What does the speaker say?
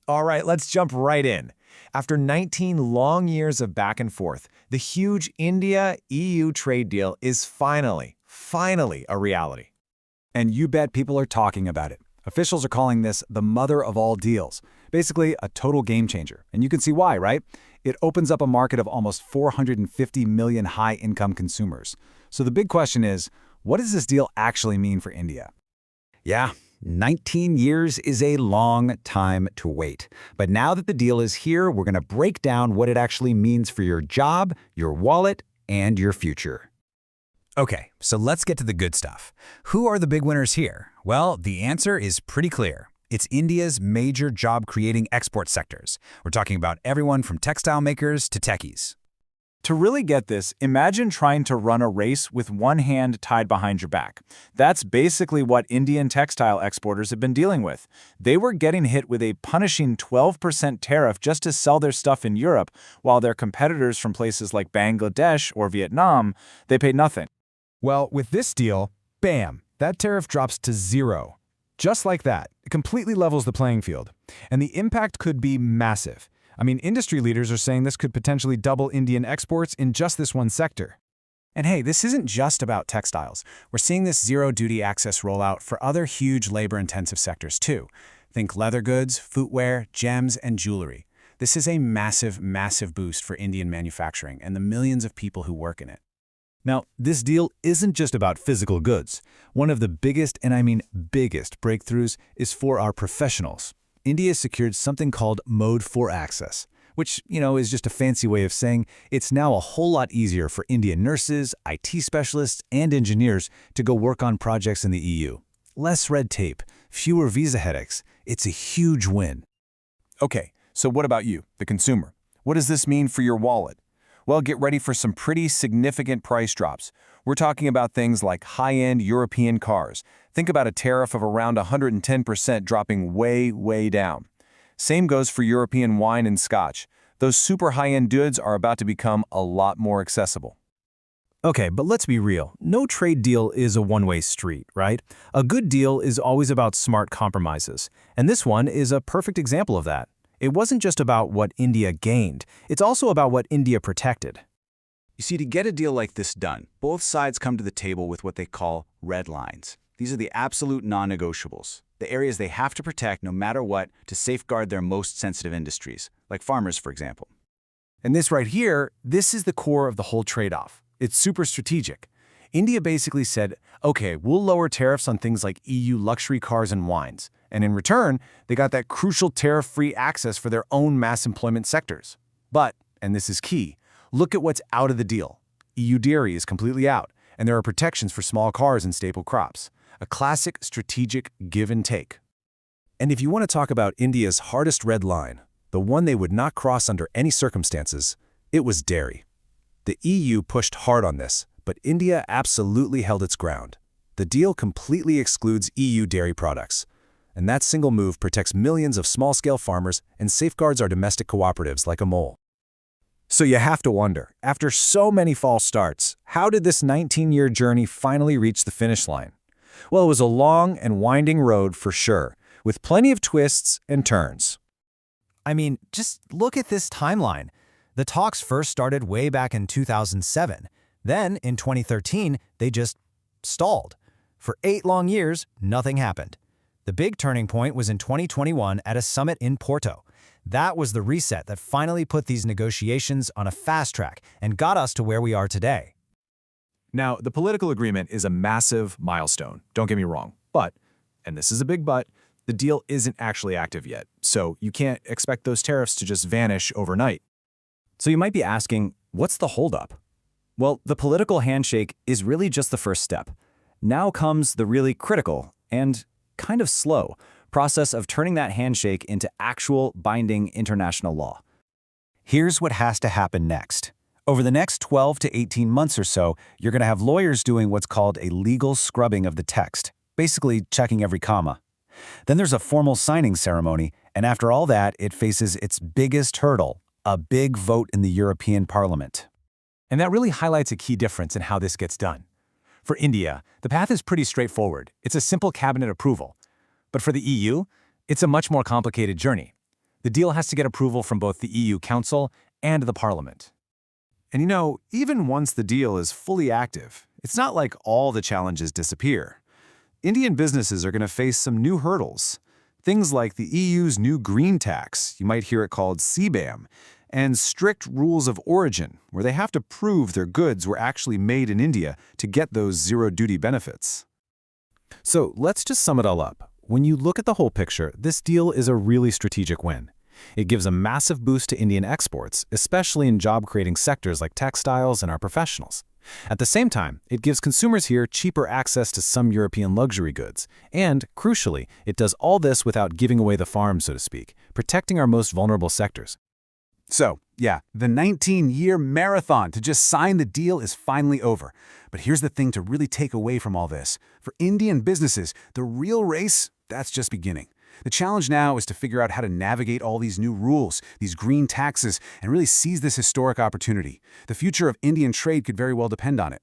All right, let's jump right in. After 19 long years of back and forth, the huge India-EU trade deal is finally a reality. And you bet people are talking about it. Officials are calling this the mother of all deals. Basically, a total game changer. And you can see why, right? It opens up a market of almost 450 million high-income consumers. So the big question is, what does this deal actually mean for India? Yeah, 19 years is a long time to wait. But now that the deal is here, we're going to break down what it actually means for your job, your wallet, and your future. Okay, so let's get to the good stuff. Who are the big winners here? Well, the answer is pretty clear. It's India's major job-creating export sectors. We're talking about everyone from textile makers to techies. To really get this, imagine trying to run a race with one hand tied behind your back. That's basically what Indian textile exporters have been dealing with. They were getting hit with a punishing 12% tariff just to sell their stuff in Europe, while their competitors from places like Bangladesh or Vietnam, they paid nothing. Well, with this deal, bam, that tariff drops to zero. Just like that, it completely levels the playing field. And the impact could be massive. I mean, industry leaders are saying this could potentially double Indian exports in just this one sector. And hey, this isn't just about textiles. We're seeing this zero-duty access roll out for other huge labor-intensive sectors too. Think leather goods, footwear, gems, and jewelry. This is a massive, massive boost for Indian manufacturing and the millions of people who work in it. Now, this deal isn't just about physical goods. One of the biggest, and I mean biggest, breakthroughs is for our professionals. India secured something called Mode 4 access, which, is just a fancy way of saying it's now a whole lot easier for Indian nurses, IT specialists, and engineers to go work on projects in the EU. Less red tape, fewer visa headaches. It's a huge win. Okay, so what about you, the consumer? What does this mean for your wallet? Well, get ready for some pretty significant price drops. We're talking about things like high-end European cars. Think about a tariff of around 110% dropping way down. Same goes for European wine and scotch. Those super high-end goods are about to become a lot more accessible. Okay, but let's be real. No trade deal is a one-way street, right? A good deal is always about smart compromises. And this one is a perfect example of that. It wasn't just about what India gained, it's also about what India protected. You see, to get a deal like this done, both sides come to the table with what they call red lines. These are the absolute non-negotiables, the areas they have to protect no matter what to safeguard their most sensitive industries, like farmers, for example. And this right here, this is the core of the whole trade-off. It's super strategic. India basically said, okay, we'll lower tariffs on things like EU luxury cars and wines. And in return, they got that crucial tariff-free access for their own mass employment sectors. But, and this is key, look at what's out of the deal. EU dairy is completely out, and there are protections for small cars and staple crops. A classic strategic give and take. And if you want to talk about India's hardest red line, the one they would not cross under any circumstances, it was dairy. The EU pushed hard on this, but India absolutely held its ground. The deal completely excludes EU dairy products. And that single move protects millions of small-scale farmers and safeguards our domestic cooperatives like Amol. So you have to wonder, after so many false starts, how did this 19-year journey finally reach the finish line? Well, it was a long and winding road for sure, with plenty of twists and turns. I mean, just look at this timeline. The talks first started way back in 2007. Then, in 2013, they just stalled. For 8 long years, nothing happened. The big turning point was in 2021 at a summit in Porto. That was the reset that finally put these negotiations on a fast track and got us to where we are today. Now, the political agreement is a massive milestone, don't get me wrong, but, and this is a big but, the deal isn't actually active yet, so you can't expect those tariffs to just vanish overnight. So you might be asking, what's the holdup? Well, the political handshake is really just the first step. Now comes the really critical and kind of slow process of turning that handshake into actual binding international law. Here's what has to happen next. Over the next 12 to 18 months or so, you're going to have lawyers doing what's called a legal scrubbing of the text, basically checking every comma. Then there's a formal signing ceremony, and after all that, it faces its biggest hurdle, a big vote in the European Parliament. And that really highlights a key difference in how this gets done. For India, the path is pretty straightforward. It's a simple cabinet approval. But for the EU, it's a much more complicated journey. The deal has to get approval from both the EU Council and the Parliament. And you know, even once the deal is fully active, it's not like all the challenges disappear. Indian businesses are going to face some new hurdles. Things like the EU's new green tax, you might hear it called CBAM, and strict rules of origin, where they have to prove their goods were actually made in India to get those zero-duty benefits. So let's just sum it all up. When you look at the whole picture, this deal is a really strategic win. It gives a massive boost to Indian exports, especially in job-creating sectors like textiles and our professionals. At the same time, it gives consumers here cheaper access to some European luxury goods. And, crucially, it does all this without giving away the farm, so to speak, protecting our most vulnerable sectors. So, yeah, the 19-year marathon to just sign the deal is finally over. But here's the thing to really take away from all this. For Indian businesses, the real race, that's just beginning. The challenge now is to figure out how to navigate all these new rules, these green taxes, and really seize this historic opportunity. The future of Indian trade could very well depend on it.